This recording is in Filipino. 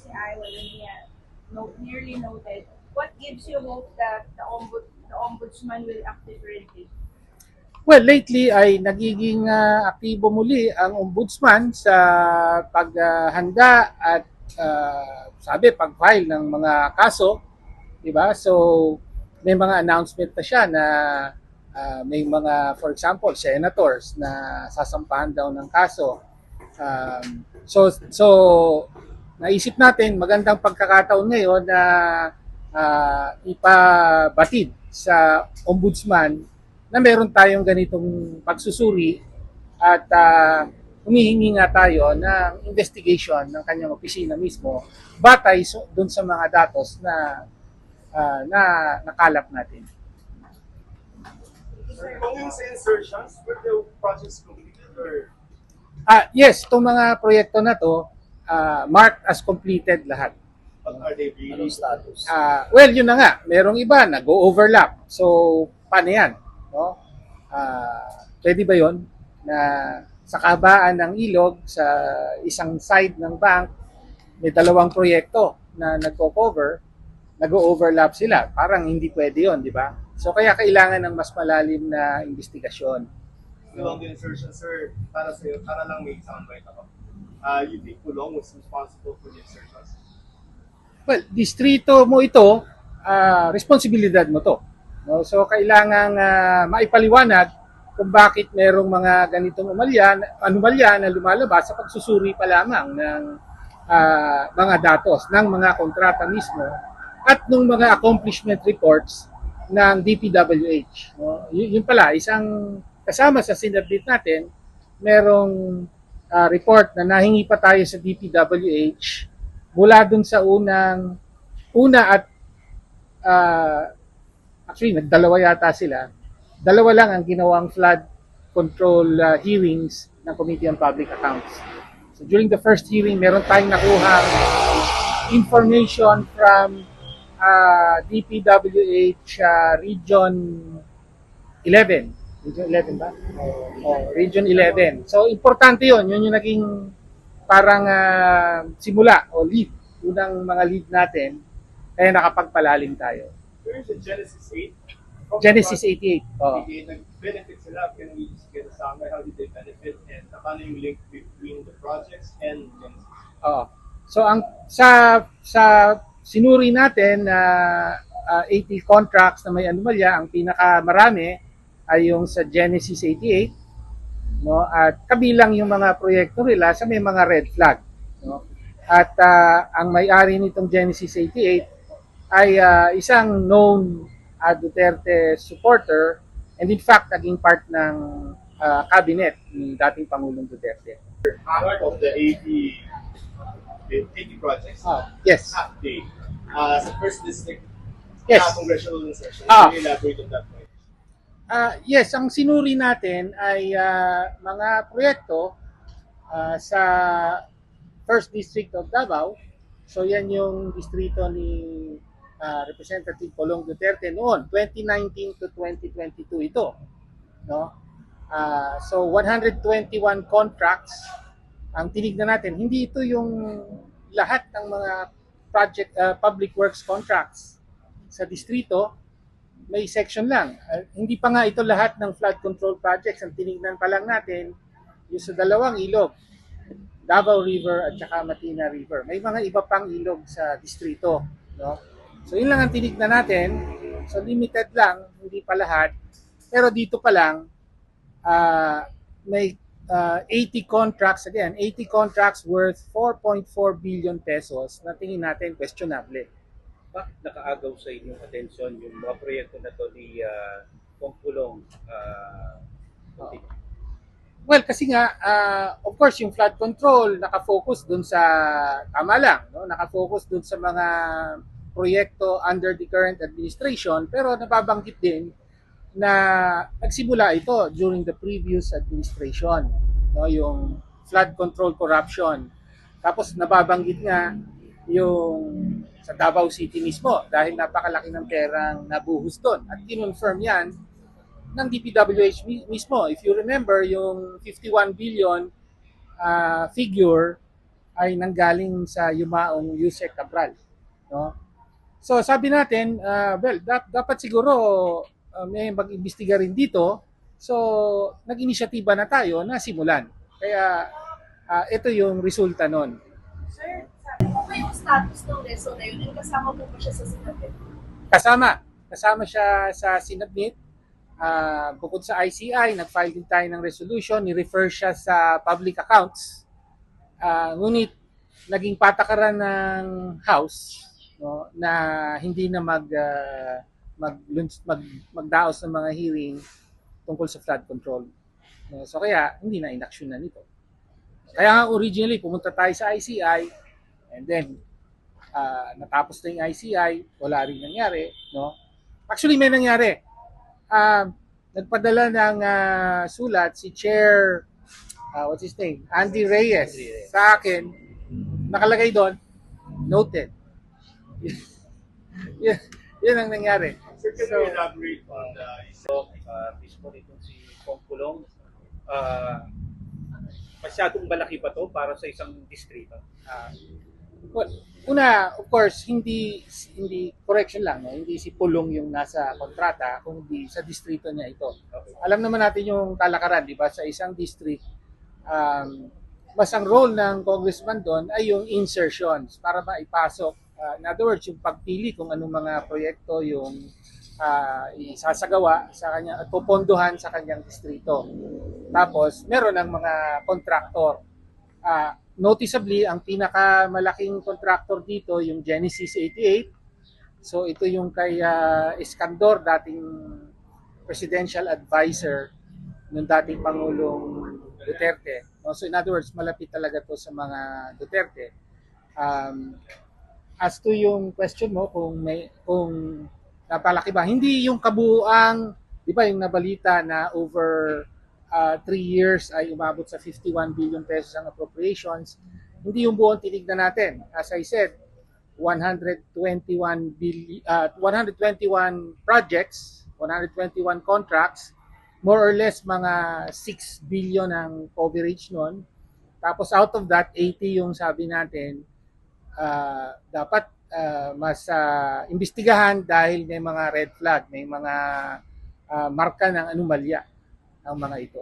ICI nearly noted. What gives you hope that the ombudsman will act differently? Well, lately ay nagiging aktibo muli ang ombudsman sa paghanda at pag-file ng mga kaso, 'di ba? So may mga announcement na siya na may mga, for example, senators na sasampahan daw ng kaso. So naisip natin magandang pagkakataon ngayon na ipabatid sa ombudsman na meron tayong ganitong pagsusuri at humihingi nga tayo ng investigation ng kanyang opisina mismo batay doon sa mga datos na nakalap natin. Sir, kung yung sa insertions, were the projects completed or? Yes, itong mga proyekto na to, marked as completed lahat. What are they really? Anong status? Well, yun na nga. Merong iba na go-overlap. So, paano yan? No? Pwede ba yun na sa kabaan ng ilog, sa isang side ng bank, may dalawang proyekto na nagko-cover, nag-overlap sila. Parang hindi pwede yun, di ba? So, kaya kailangan ng mas malalim na investigasyon. Along the insertion, sir, para sa'yo, para lang may soundbite ako. You think Pulong was responsible for the insertions? Well, distrito mo ito, responsibilidad mo to. No? So, kailangan maipaliwanag kung bakit merong mga ganitong anomalya na lumalabas sa pagsusuri pa lamang ng mga datos, ng mga kontrata mismo, at ng mga accomplishment reports ng DPWH. No? Yun pala, isang kasama sa sinabit natin, merong report na nahingi pa tayo sa DPWH mula dun sa una at actually nagdalawa yata sila. Dalawa lang ang ginawang flood control hearings ng Committee on Public Accounts. So during the first hearing, meron tayong nakuhang information from DPWH Region 11. Region 11 ba? Region 11. So, importante yun. Yun yung naging parang simula o lead. Unang mga lead natin. Kaya nakapagpalalim tayo. There is a Genesis 8. Genesis 88. Oh. Nag-benefit sila. Can we just get a summary? How did they benefit? And paano yung link between the projects and Genesis? So, sa sinuri natin na 80 contracts na may anomalya, ang pinakamarami ay yung sa Genesis 88, no? At kabilang yung mga proyekto nila sa may mga red flag, no? At ang may-ari nitong Genesis 88 ay isang known Duterte supporter, and in fact naging part ng cabinet ni dating Pangulong Duterte. Part of the 80 projects. Yes. Half day. Sa first district, Yes. congressional insertion. Can you elaborate on that point? Yes, ang sinuri natin ay mga proyekto sa First District of Davao. So yan yung distrito ni Representative Pulong Duterte noon, 2019 to 2022 ito. No? So 121 contracts ang tinignan natin. Hindi ito yung lahat ng mga public works contracts sa distrito. May section lang. Hindi pa nga ito lahat ng flood control projects. Ang tinignan pa lang natin yung sa dalawang ilog, Davao River at saka Matina River. May mga iba pang ilog sa distrito. No? So yun lang ang tinignan natin. So limited lang, hindi pa lahat. Pero dito pa lang, may 80 contracts, again, 80 contracts worth 4.4 billion pesos na tingin natin questionable. Bakit nakaagaw sa inyong atensyon yung mga proyekto na to ni Kong Pulong? Well, kasi nga, of course, yung flood control, nakafocus dun sa, tama lang, no? Nakafocus dun sa mga proyekto under the current administration, pero nababanggit din na nagsimula ito during the previous administration, no? Yung flood control corruption. Tapos nababanggit nga yung sa Davao City mismo dahil napakalaki ng perang nabuhos doon. At kinonfirm yan ng DPWH mismo. If you remember, yung 51 billion figure ay nanggaling sa yumaong Yusek Cabral, no? So sabi natin, dapat siguro may mag-imbestiga rin dito. So nag-inisyatiba na tayo na simulan. Kaya ito yung resulta nun. Sir, sabi mo ba yung status ng reso na yun? And kasama po ba siya sa sinabi? Kasama siya sa sinabmit. Bukod sa ICI, nag-file din tayo ng resolution, ni-refer siya sa public accounts. Ngunit naging patakaran ng House, no, na hindi na magdaos ng mga hearing tungkol sa flood control. No, so kaya hindi na inaksyonan nito. Kaya nga originally pumunta tayo sa ICI and then natapos na yung ICI, wala rin nangyari, no? Actually may nangyari. Nagpadala ng sulat si Chair what's his name? Andy Reyes sa akin. Nakalagay doon, noted. Yun ang nangyari. Sir, can you elaborate on the Mismo nitong si Kong Pulong, masyadong malaki ba to para sa isang distrito? Well, una, of course, hindi correction lang, no? Hindi si Pulong yung nasa kontrata, kundi sa distrito niya ito. Alam naman natin yung talakaran, di ba? Sa isang district, mas ang role ng congressman doon ay yung insertions para maipasok. In other words, yung pagpili kung anong mga proyekto yung isasagawa sa kanya at pupondohan sa kanyang distrito. Tapos, meron ng mga contractor. Noticeably, ang pinakamalaking contractor dito, yung Genesis 88. So, ito yung kay Iskandor, dating presidential advisor ng dating Pangulong Duterte. So, in other words, malapit talaga to sa mga Duterte. As to yung question mo, kung napalaki ba, hindi yung kabuuang, di ba yung nabalita na over 3 years ay umabot sa 51 billion pesos ang appropriations. Hindi yung buong tinignan natin. As I said, 121 projects, 121 contracts, more or less mga 6 billion ang coverage nun. Tapos out of that, 80 yung sabi natin, dapat mas imbestigahan dahil may mga red flag, may mga marka ng anomalya ang mga ito.